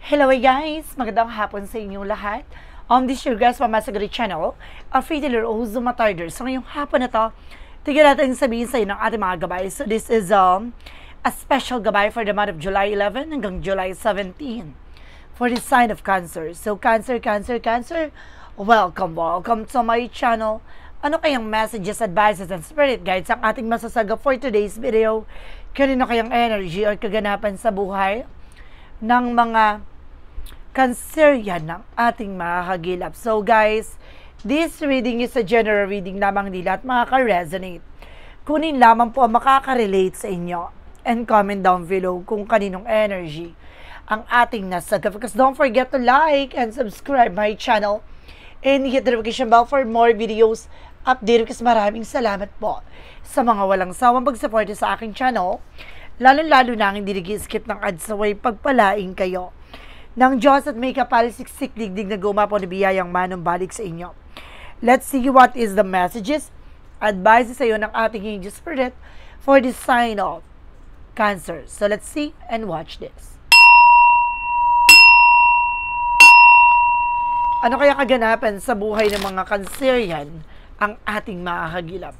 Hello guys! Magandang hapon sa inyong lahat. This is your guys from Masagari Channel, a fatal or Zumatarder. So ngayong hapon na to, tignan natin sabihin sa inyo ng ating mga gabay. So this is a special gabay for the month of July 11 hanggang July 17 for the sign of Cancer. So Cancer, welcome to my channel. Ano kayang messages, advices, and spirit guides ang ating masasaga for today's video? Kanino kayang energy or kaganapan sa buhay ng mga Cancerian ng ating mga kagilap. So guys, this reading is a general reading lamang nila at makaka-resonate. Kunin lamang po ang makaka-relate sa inyo and comment down below kung kaninong energy ang ating nasaga. Because don't forget to like and subscribe my channel and hit the notification bell for more videos update. Kasi maraming salamat po sa mga walang sawang pag-support sa aking channel. Lalo-lalo na ang hindi nag-skip ng ads away pagpalaing kayo ng Diyos at may kapalisiksik digdig na gumapo na biyayang manong balik sa inyo. Let's see what is the messages, advices sa iyo ng ating angel spirit for the sign of Cancer. So let's see and watch this. Ano kaya kaganapan sa buhay ng mga Cancerian ang ating makakagilap?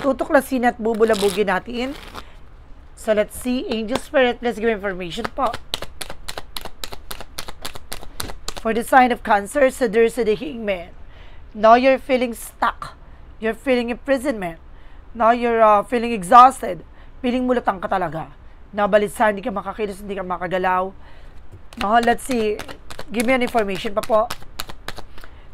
Tutuklasin at bubulabugin natin. So let's see, angel spirit, let's give information po. For the sign of Cancer, so there's a Hangman. Now you're feeling stuck. You're feeling imprisonment. Now you're feeling exhausted. Feeling mulutang ka talaga. Nabalisa, hindi ka makakilos, hindi ka makagalaw. Now, let's see. Give me an information pa po.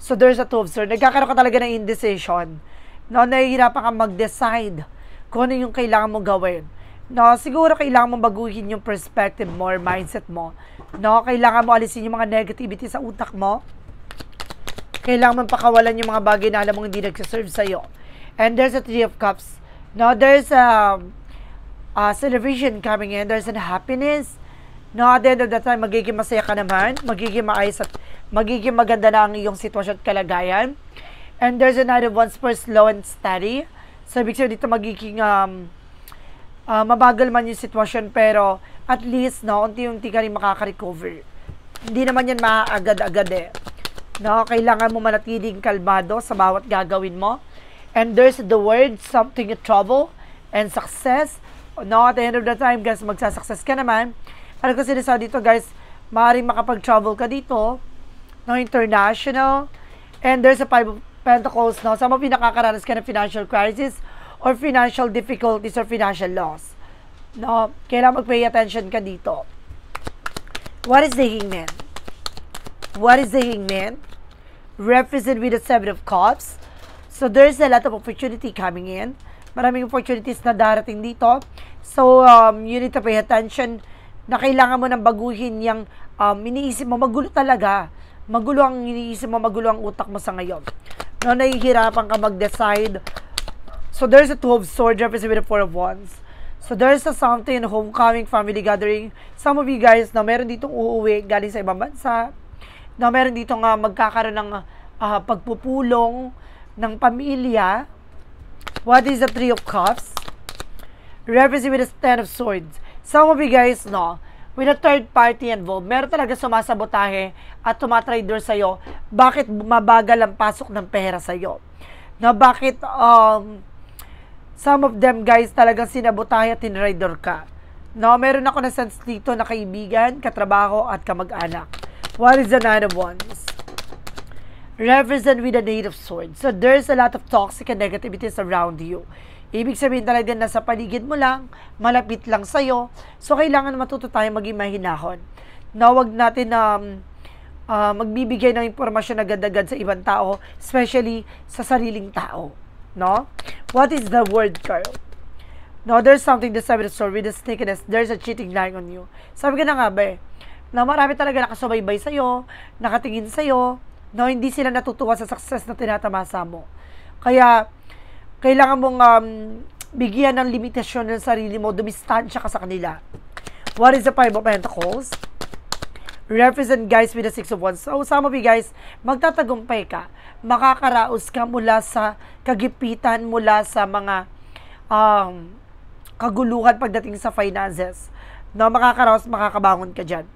So there's a Two of Swords. Nagkakaroon ka talaga ng indecision. Now, nahihirapan ka mag-decide kung ano yung kailangan mong gawin. No, siguro kailangan mong baguhin yung perspective mo or mindset mo. No, kailangan mo alisin yung mga negativity sa utak mo. Kailangan mong pakawalan yung mga bagay na alam mong hindi nagsaserve sa'yo. And there's a Three of Cups. No, there's a celebration coming in. There's a happiness. No, at the end of the time, magiging masaya ka naman. Magiging maayos at magiging maganda na ang iyong sitwasyon at kalagayan. And there's another one for slow and steady. So, ibig sabihin dito magiging mabagal man yung sitwasyon, pero at least, no, unti-unti ka rin makaka-recover. Hindi naman yan maaagad-agad eh. No, kailangan mo manatiling kalmado sa bawat gagawin mo. And there's the word, something in trouble and success. No, at the end of the time, guys, magsasuccess ka naman. Ano kasi nasa dito, guys, maaaring makapag-travel ka dito, no, international. And there's a Five of Pentacles, no, sa mga pinakakaranas ka ng financial crisis or financial difficulties or financial loss. No, kailangan mag-pay attention ka dito. What is the Hangman? What is the Hangman? Represent with the Seven of Cups. So, there's a lot of opportunity coming in. Maraming opportunities na darating dito. So, you need to pay attention na kailangan mo nang baguhin yung iniisip mo. Magulo talaga. Magulo ang iniisip mo, magulo ang utak mo sa ngayon. No, nahihirapan ka mag-decide. So, there's a Two of Swords represented with the Four of Wands. So, there's a something, homecoming, family gathering. Some of you guys, na meron ditong uuwi galing sa ibang bansa. Na meron ditong magkakaroon ng pagpupulong ng pamilya. What is the Three of Cups? Represented with the Ten of Swords. Some of you guys, no, with a third party involved, meron talaga sumasabotahe at tumatrader sa'yo. Bakit mabagal ang pasok ng pera sa'yo? No, bakit some of them guys talagang sinabotahe at tinrider ka. No, meron ako na sense dito na kaibigan, katrabaho at kamag-anak. What is the Nine of Wands? Represent with the Eight of Swords. So there's a lot of toxic and negativities around you. Ibig sabihin talaga na sa paligid mo lang, malapit lang sa'yo. So kailangan matuto tayo maging mahinahon. Na wag natin magbibigay ng impormasyon agad-agad sa ibang tao, especially sa sariling tao. No? What is the word card? No, there's something the Seven of Swords with the sneakiness. There's a cheating lying on you. Sabi ka na nga ba na marami talaga nakasubaybay sa'yo, nakatingin sa'yo, no, hindi sila natutuwa sa success na tinatamasa mo. Kaya, kailangan mong bigyan ng limitasyon ng sarili mo, dumistansya ka sa kanila. What is the Five of Pentacles? Represent guys with the Six of Wands. So, some of you guys, magtatagumpay ka. Makakaraos ka mula sa kagipitan, mula sa mga kaguluhan pagdating sa finances. No, makakaraos, makakabangon ka dyan.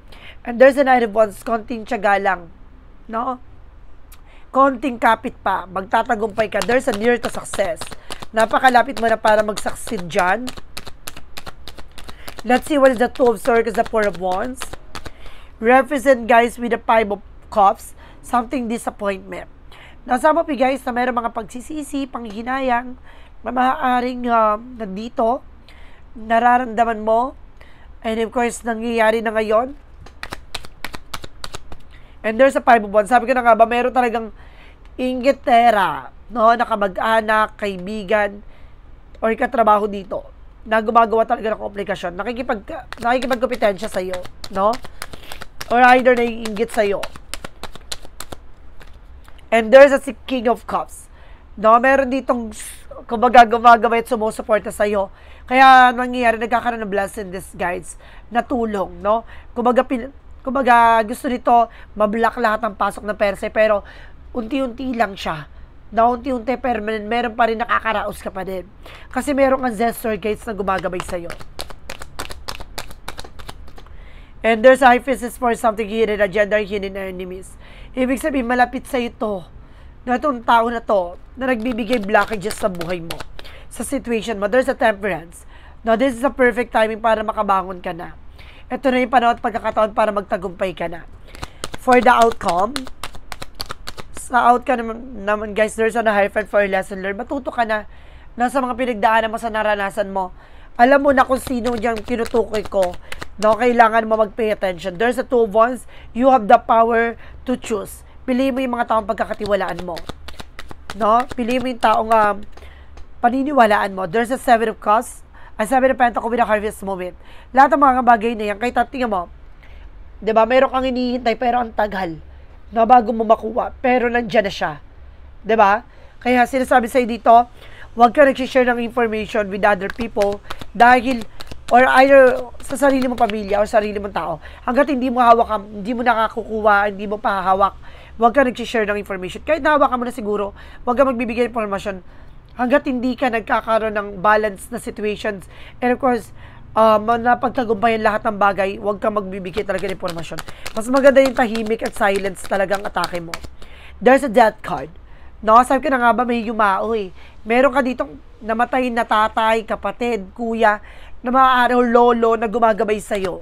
And there's a Knight of Wands, konting tiyaga lang. No? Konting kapit pa. Magtatagumpay ka. There's a near to success. Napakalapit mo na para mag-succeed dyan. Let's see what is the Two of Swords, the Four of Wands. Represent, guys, with the Five of Cups, something disappointment. Nasama po, guys, na mayroong mga pagsisisi, panghihinayang, na maaaring nandito, nararamdaman mo, and of course, nangyayari na ngayon. And there's a Five of Wands. Sabi ko na nga ba, meron talagang inggitera, no, na kamag-anak, kaibigan, or katrabaho dito, na gumagawa talaga ng komplikasyon, nakikipagkompetensya sa'yo, no? Or either naiinggit sa'yo. And there's a King of Cups. No, meron ditong kumbaga gumagabay at sumusuporta sa'yo. Kaya nangyayari, nagkakaroon ng blessing in disguise na tulong, no? Kumbaga gusto nito mablock lahat ng pasok ng pera, pero unti-unti lang siya. Na unti-unti permanent, meron pa rin nakakaraos ka pa din. Kasi meron kang Zestor Gates na gumagabay sa'yo. And there's a High Priestess for something hidden agenda, hidden enemies. Ibig sabihin, malapit sa'yo to, na itong tao na to, na nagbibigay blockages sa buhay mo, sa situation mo. There's a Temperance. Now, this is a perfect timing para makabangon ka na. Ito na yung panahon at pagkakataon para magtagumpay ka na. For the outcome, sa outcome naman guys, there's a high friend for a lesson learned. Matuto ka na sa mga pinagdaanan mo, sa naranasan mo. Alam mo na kung sino diyang tinutukoy ko. No, kailangan mo mag-pay attention. There's a Two of Wands. You have the power to choose. Piliin mo yung mga taong pagkakatiwalaan mo. No? Piliin mo yung taong paniniwalaan mo. There's a Seven of Cups. A Seven of Pentacles with a Harvest moment. Lahat ng mga bagay na yan, kahit tingnan mo, diba, mayroon kang hinihintay pero ang tagal na bago mo makuha, pero nandiyan na siya. Diba? Kaya sinasabi sa'yo dito, huwag ka nag-share ng information with other people dahil, or either sa sarili mong pamilya o sarili mong tao. Hanggat hindi mo hawak, hindi mo nakakukuha, hindi mo pahawak, huwag ka nag-share ng information. Kahit nahawakan mo na siguro, huwag ka magbibigay ng information hanggat hindi ka nagkakaroon ng balance na situations. And of course, napagtagumpayan lahat ng bagay, huwag ka magbibigay talaga ng informasyon. Mas maganda yung tahimik at silence talagang atake mo. There's a Death card. No, sabi ko na nga ba, may yumao eh. Meron ka ditong namatay na tatay, kapatid, kuya, na maaari o lolo na gumagabay sa'yo.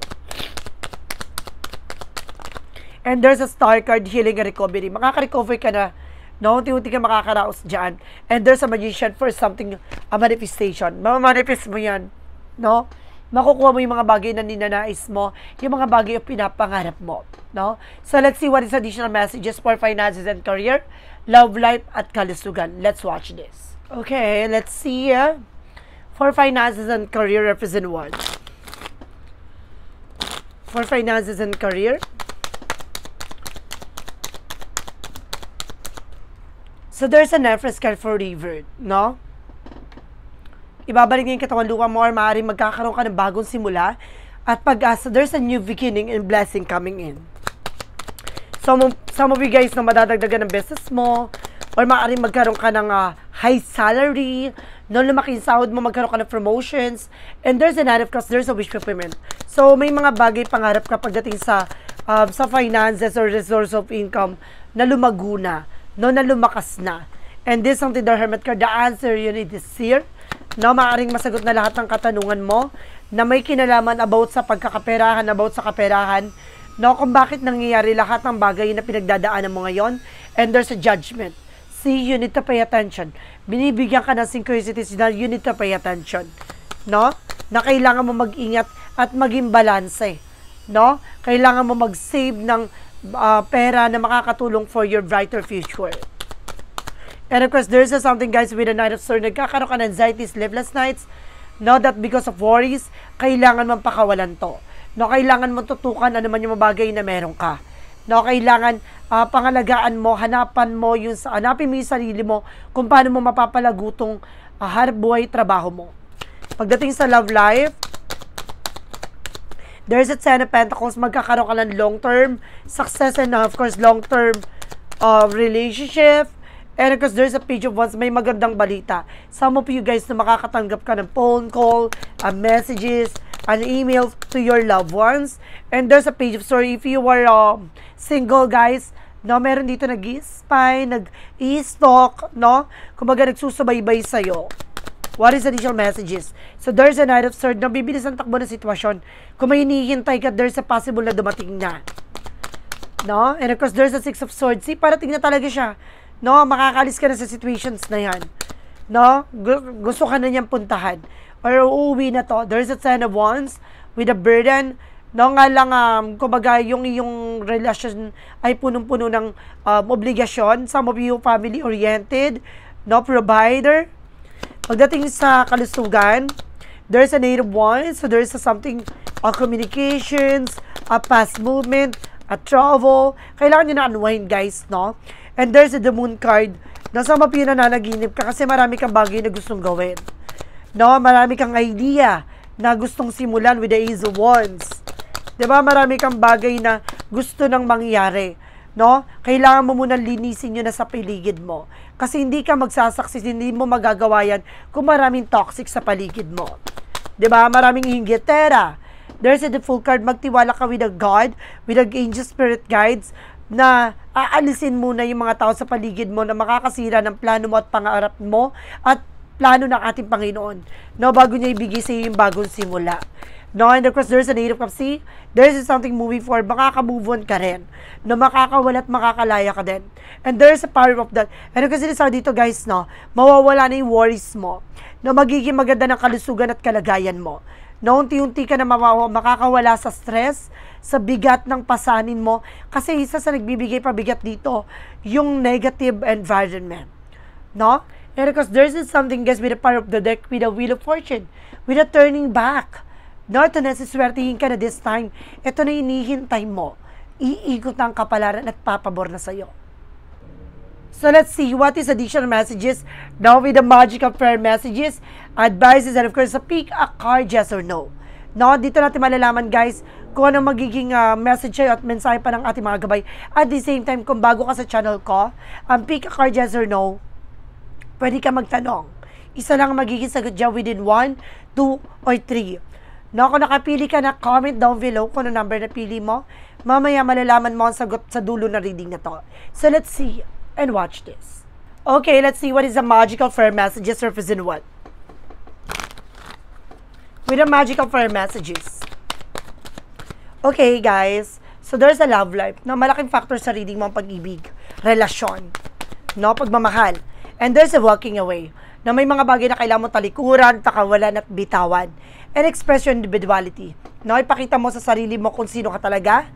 And there's a Star card, healing and recovery. Makaka-recover ka na. No, unti-unti ka makakaraos dyan. And there's a Magician for something, a manifestation. Mamamanifest mo yan. No? Makukuha mo yung mga bagay na ninanais mo, yung mga bagay yung pinapangarap mo. No? So, let's see what is additional messages for finances and career, love life, at kalusugan. Let's watch this. Okay, let's see. For finances and career, represent what? For finances and career. So, there's an Empress card for revert, no? Ibabalik niya yung katawan lupa mo or maaaring magkakaroon ka ng bagong simula at pag-asa. There's a new beginning and blessing coming in. Some of you guys na madadagdagan ng business mo or maaaring magkaroon ka ng high salary, no, lumaki yung sahod mo, magkaroon ka ng promotions, and there's an Knight of Cups, there's a wish fulfillment. So, may mga bagay pangarap ka pagdating sa finances or resource of income na lumago na, no, na lumakas na. And this is something the Hermit card, the answer you need is here. No, maaaring masagot na lahat ng katanungan mo na may kinalaman about sa pagkakaperahan, about sa kaperahan, no, kung bakit nangyayari lahat ng bagay na pinagdadaanan mo ngayon. And there's a judgment. See, you need to pay attention. Binibigyan ka ng synchronicities na you need to pay attention. No? Na kailangan mo mag-ingat at maging balanse. No? Kailangan mo mag-save ng pera na makakatulong for your brighter future. And of course, there's something guys with the Knight of Swords. Nagkakaroon ka ng anxiety, sleepless nights. No, that because of worries, kailangan mong pakawalan to. No, kailangan mong tutukan ano man yung bagay na meron ka. No, kailangan pangalagaan mo, hanapin mo yung sarili mo kung paano mo mapapalagutong hanap buhay, trabaho mo. Pagdating sa love life, there's a Ten of Pentacles. Magkakaroon ka ng long-term success and of course, long-term relationship. And of course, there's a Page of Wands, may magandang balita. Some of you guys na makakatanggap ka ng phone call, messages, an email to your loved ones. And there's a page of story. If you are single, guys, no, meron dito nag-i-spy, nag-i-stalk, no? Kumbaga nagsusubaybay sa'yo. What is additional messages? So there's a Knight of Swords na bibilis ang takbo ng sitwasyon. Kung may hinihintay ka, there's a possible na dumating na. No? And of course, there's a Six of Swords. See, parating na talaga siya. No? Makakalis ka na sa situations na yan. No? Gusto ka na niyang puntahan. Or uuwi na to. There's a Ten of Wands with a burden. No, nga lang, kumbaga, yung iyong relasyon ay punong-puno ng obligasyon. Some of you, family-oriented, no, provider. Pagdating sa kalusugan, there's a Eight of Wands, so there's a something, communications, a past movement, a travel. Kailangan nyo na unwind, guys, no? And there's the Moon card, na sa mga nananaginip ka kasi marami kang bagay na gustong gawin. No, marami kang idea na gustong simulan with the Ace of Wands. Diba? Marami kang bagay na gusto nang mangyari. No? Kailangan mo munang linisin yun na sa paligid mo. Kasi hindi ka magsasaksis, hindi mo magagawa yan kung maraming toxic sa paligid mo. Diba? Maraming hinggitera. There's a full card, magtiwala ka with a God, with an angel spirit guides, na aalisin muna yung mga tao sa paligid mo na makakasira ng plano mo at pangarap mo at plano ng ating Panginoon. No? Bago niya ibigay sa iyo yung bagong simula. No, and of course, there's a Eight of Cups. See, there's something moving forward. Makaka-move on ka rin. No, makakawala at makakalaya ka din. And there's a power of that. And of course, dito guys, no, mawawala na yung worries mo. No, magiging maganda ng kalusugan at kalagayan mo. No, unti-unti ka na makakawala sa stress, sa bigat ng pasanin mo. Kasi isa sa nagbibigay pabigat dito, yung negative environment. No? And of course, there's something, guys, with the power of the deck, with a Wheel of Fortune, with a turning back. No, ito na, siswertihin ka na this time. Ito na hinihintay mo. Iikot ang kapalaran at papabor na sa'yo. So, let's see what is additional messages. Now, with the magical prayer messages, advices, and of course, pick a card, yes or no. No, dito natin malalaman, guys, kung anong magiging message at mensahe pa ng ating mga gabay. At the same time, kung bago ka sa channel ko, pick a card, yes or no, pwede ka magtanong. Isa lang magiging sagot dyan within 1, 2, or 3. No, kung nakapili ka na, comment down below kung ano number na pili mo. Mamaya malalaman mo ang sagot sa dulo na reading na to. So let's see and watch this. Okay, let's see what is the magical prayer messages represent what. With the magical prayer messages. Okay, guys. So there's a love life na malaking factor sa reading mo ang pag-ibig, relasyon, no, pagmamahal. And there's a walking away na may mga bagay na kailangan mo talikuran, takawalan at bitawan. And express your individuality. No, ipakita mo sa sarili mo kung sino ka talaga.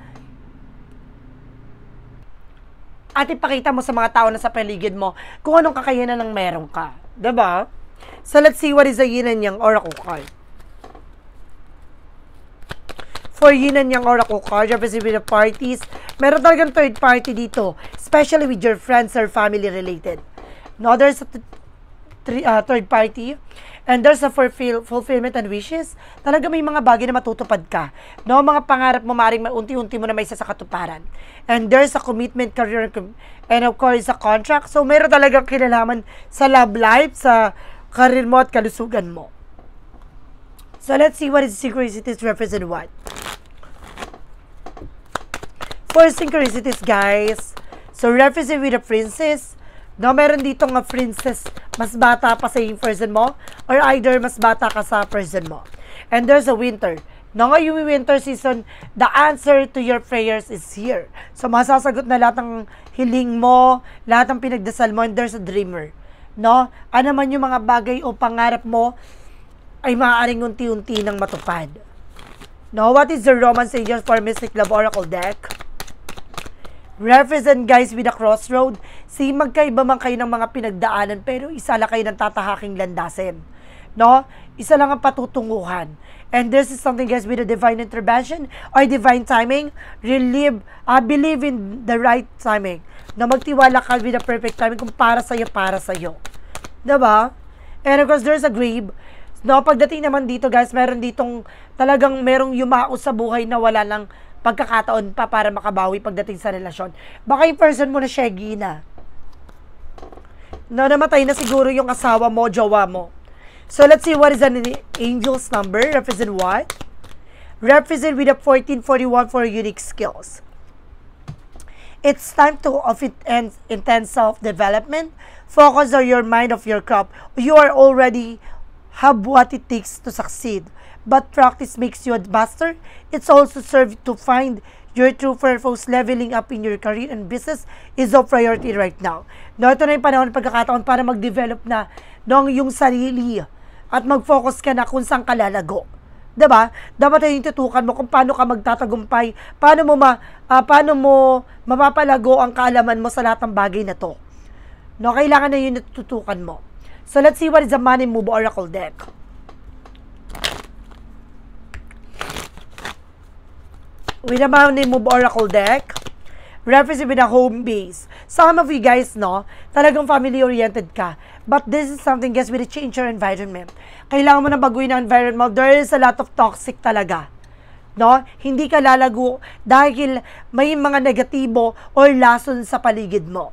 At ipakita mo sa mga tao na sa paligid mo kung anong kakayanan ng meron ka. Diba? So, let's see what is the Yin and Yang Oracle card. For Yin and Yang Oracle card, represented with the parties, meron talagang third party dito. Especially with your friends or family related. No, there's a third party. And there's a fulfillment and wishes. Talaga may mga bagay na matutupad ka. No, mga pangarap mo maaaring unti-unti mo na may isa sa katuparan. And there's a commitment, career, and of course, a contract. So, meron talagang kinalaman sa love life, sa career mo at kalusugan mo. So, let's see what is synchronicities represent what. For synchronicities, guys, so represent with a princess. No, meron dito nga princess, mas bata pa sa yung person mo, or either mas bata ka sa person mo. And there's a winter. No, ngayong winter season, the answer to your prayers is here. So, masasagot na lahat ng hiling mo, lahat ng pinagdasal mo, and there's a dreamer. No, ano man yung mga bagay o pangarap mo, ay maaaring unti-unti nang matupad. No, what is the Romance Angels for Mystic Love Oracle deck? Represent, guys, with a crossroad. See, magkaiba man kayo ng mga pinagdaanan, pero isa lang kayo ng tatahaking landasin. No? Isa lang ang patutunguhan. And this is something, guys, with a divine intervention or divine timing. Believe in the right timing. Na magtiwala ka with the perfect timing kung para sa'yo, para sa'yo. Diba? And of course, there's a grave. No, pagdating naman dito, guys, meron ditong talagang merong yumao sa buhay na wala lang pagkakataon pa para makabawi pagdating sa relasyon. Baka yung person mo na shaggy na. No, namatay na siguro yung asawa mo, jowa mo. So, let's see what is an angel's number. Represent what? Represent with a 1441 for unique skills. It's time to of intense self-development. Focus on your mind of your craft. You are already have what it takes to succeed. But practice makes you a master. It's also served to find your true purpose. Leveling up in your career and business is a priority right now. No, ito na yung panahon ng pagkakataon para mag-develop na ng yung sarili at mag-focus ka na kung saan ka lalago. Diba? Dapat ay tutukan mo kung paano ka magtatagumpay, paano mo mapapalago ang kaalaman mo sa lahat ng bagay na to. No, kailangan na yun natutukan mo. So let's see what is the Money Move Oracle deck. With the Money Move Oracle deck, represent with a home base. Some of you guys, no, talagang family-oriented ka. But this is something, guys, with a change your environment. Kailangan mo na baguhin ang environment. There is a lot of toxic talaga. No? Hindi ka lalago dahil may mga negatibo or lason sa paligid mo.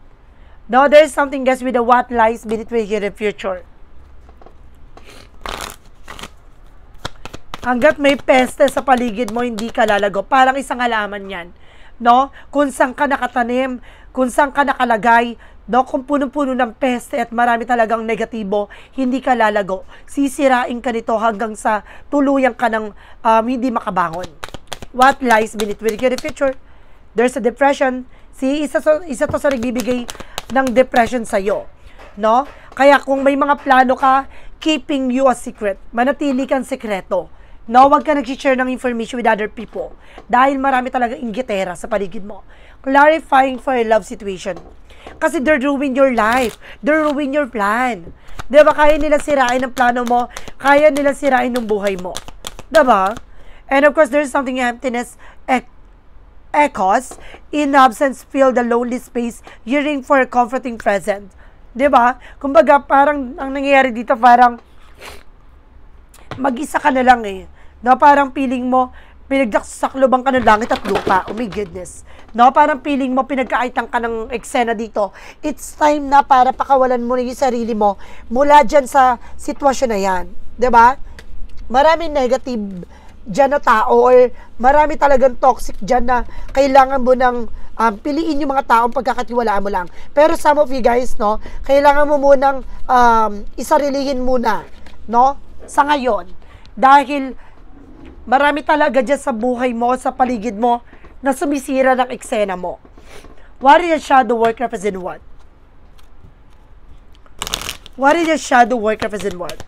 No? There is something, guys, with a what lies beneath your future. Hanggat may peste sa paligid mo, hindi ka lalago. Parang isang halaman yan. No? Kung saan ka nakatanim, kung saan ka nakalagay, no? Kung puno-puno ng peste at marami talagang negatibo, hindi ka lalago. Sisirain ka nito hanggang sa tuluyan ka ng hindi makabangon. What lies beneath your future? There's a depression. See, isa to sa nagbibigay ng depression sa'yo. No? Kaya kung may mga plano ka, keeping you a secret. Manatili kang sekreto. No, wag ka nag-share ng information with other people. Dahil marami talaga inggitera sa paligid mo. Clarifying for a love situation. Kasi they're ruining your life. They're ruining your plan. Diba? Kaya nila sirain ang plano mo. Kaya nila sirain ang buhay mo. Diba? And of course, there's something emptiness echoes. In absence, feel the lonely space. Yearning for a comforting present. Diba? Kumbaga, parang ang nangyayari dito, parang mag-isa ka na lang eh. No, parang feeling mo, pinagsaklubang ka ng langit at lupa. Oh my goodness. No, parang feeling mo, pinagkaitan ka ng eksena dito. It's time na para pakawalan mo na yung sarili mo mula dyan sa sitwasyon na yan. Diba? Maraming negative dyan na tao or marami talagang toxic dyan na kailangan mo ng piliin yung mga taong pagkakatiwalaan mo lang. Pero some of you guys, no, kailangan mo munang isarilihin muna, no, sa ngayon. Dahil marami talaga dyan sa buhay mo, sa paligid mo, na sumisira ng eksena mo. What is the shadow work represent what? What is the shadow work represent what?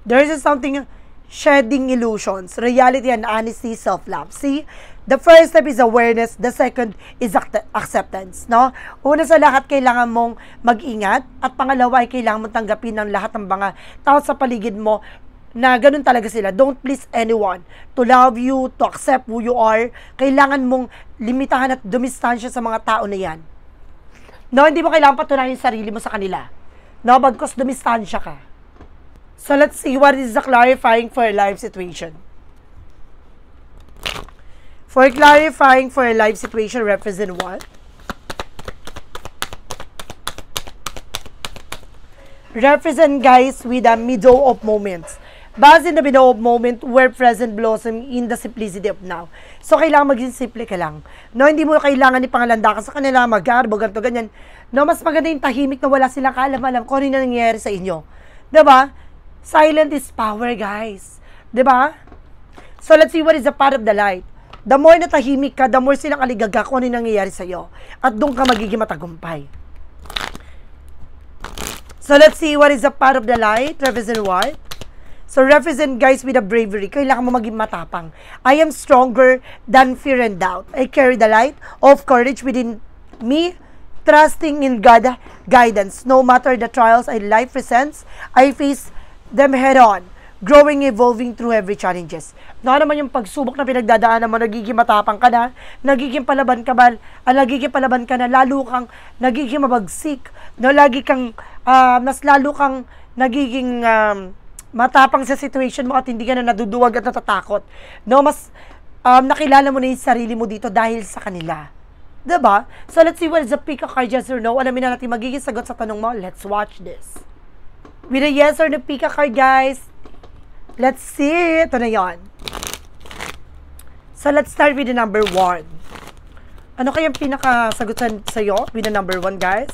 There is something shedding illusions, reality and honesty, self-love. See? The first step is awareness. The second is acceptance. No? Una sa lahat, kailangan mong mag-ingat. At pangalawa, ay kailangan mong tanggapin ng lahat ng mga tao sa paligid mo na ganun talaga sila. Don't please anyone. To love you, to accept who you are, kailangan mong limitahan at dumistansya sa mga tao na yan. No, hindi mo kailangan patunayan yung sarili mo sa kanila. No, bagkos dumistansya ka. So let's see what is the clarifying for a life situation. For clarifying for a life situation represent what? Represent, guys, with a middle of moments. Base in the middle of moment where present blossom in the simplicity of now. So, kailangan maging simple ka lang. No, hindi mo kailangan ipangalanda ka sa kanila, mag-garbo, ganito, ganyan. No, mas maganda yung tahimik na wala silang kaalam-alam kung ano yung nangyayari sa inyo. Diba? Silent is power, guys. Diba? So, let's see what is the part of the light. The more na tahimik ka, the more silang aligaga kung ano yung nangyayari sa'yo. At doon ka magiging matagumpay. So, let's see what is the part of the light. Represent what? So, represent, guys, with a bravery. Kailangan mo maging matapang. I am stronger than fear and doubt. I carry the light of courage within me, trusting in God guidance. No matter the trials life presents, I face them head on. Growing, evolving through every challenges. No, naman yung pagsubok na pinagdadaanan mo, nagiging matapang ka na, nagiging palaban ka na, lalo kang nagiging mabagsik, no, lagi kang, mas lalo kang nagiging matapang sa situation mo at hindi ka na naduduwag at natatakot. No, mas nakilala mo na yung sarili mo dito dahil sa kanila. Diba? So, let's see what is the pick of card, yes or no. Alamin na natin magiging sagot sa tanong mo. Let's watch this. With a yes or no pick of card, guys. Let's see. Ito na yon. So, let's start with the number 1. Ano kayang pinakasagutan sa'yo with the number 1, guys?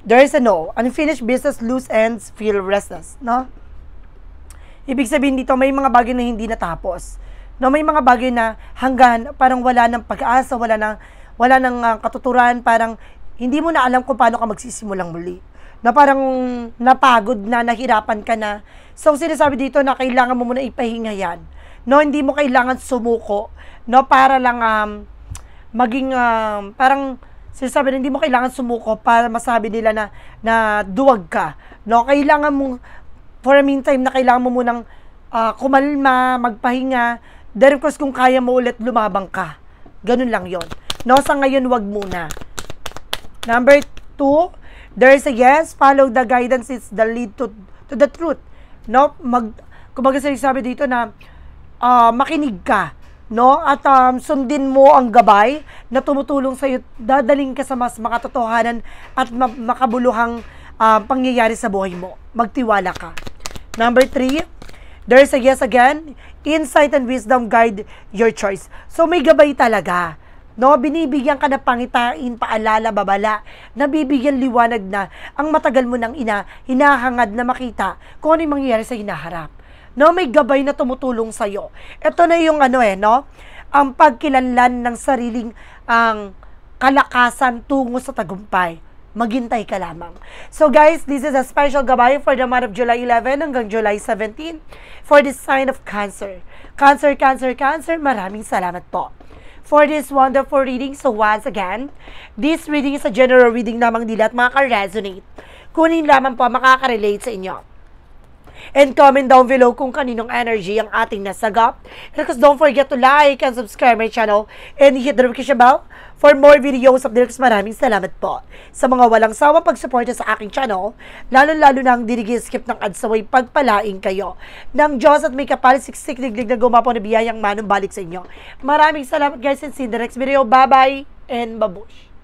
There is a no. Unfinished business, loose ends, feel restless. No? Ibig sabihin dito, may mga bagay na hindi natapos. No, may mga bagay na hanggang parang wala ng pag-asa, wala ng katuturan, parang hindi mo na alam kung paano ka magsisimulang muli. Na parang napagod na, nahirapan ka na. So, sinasabi dito na kailangan mo muna ipahinga yan. No, hindi mo kailangan sumuko. No, para lang maging parang sinasabi na hindi mo kailangan sumuko para masabi nila na duwag ka. No, kailangan mo for a meantime na kailangan mo munang kumalma, magpahinga. Then of course, kung kaya mo ulit, lumabang ka. Ganun lang yon. No, sa ngayon, wag muna. Number 2, there is a yes, follow the guidance is the lead to the truth. No, kumbaga sinasabi dito na makinig ka. No, at sundin mo ang gabay na tumutulong sa iyo, dadaling ka sa mas makatotohanan at makabuluhang pangyayari sa buhay mo. Magtiwala ka. Number 3, there is a yes again, insight and wisdom guide your choice. So may gabay talaga. No, binibigyan ka na pangitain, paalala, babala, nabibigyan liwanag na ang matagal mo nang hinahangad na makita kung ano yung mangyayari sa hinaharap. No, may gabay na tumutulong sa iyo. Ito na yung no, ang pagkilanlan ng sariling kalakasan tungo sa tagumpay. Maghintay ka lamang. So guys, this is a special gabay for the month of July 11 hanggang July 17 for the sign of Cancer. Cancer, Cancer, Cancer, maraming salamat po for this wonderful reading. So once again, this reading is a general reading lamang nila at makaka-resonate. Kunin lamang po makaka-relate sa inyo. And comment down below kung kaninong energy ang ating nasagap. And of course, don't forget to like and subscribe my channel and hit the notification bell for more videos of Dirks. Maraming salamat po sa mga walang sawang pagsuporta sa aking channel, lalo-lalo na ang skip ng ads away, pagpalaing kayo ng Diyos at may kapal-siksik digdig na gumapo na biyayang manumbalik sa inyo. Maraming salamat guys and see you in the next video. Bye-bye and babush!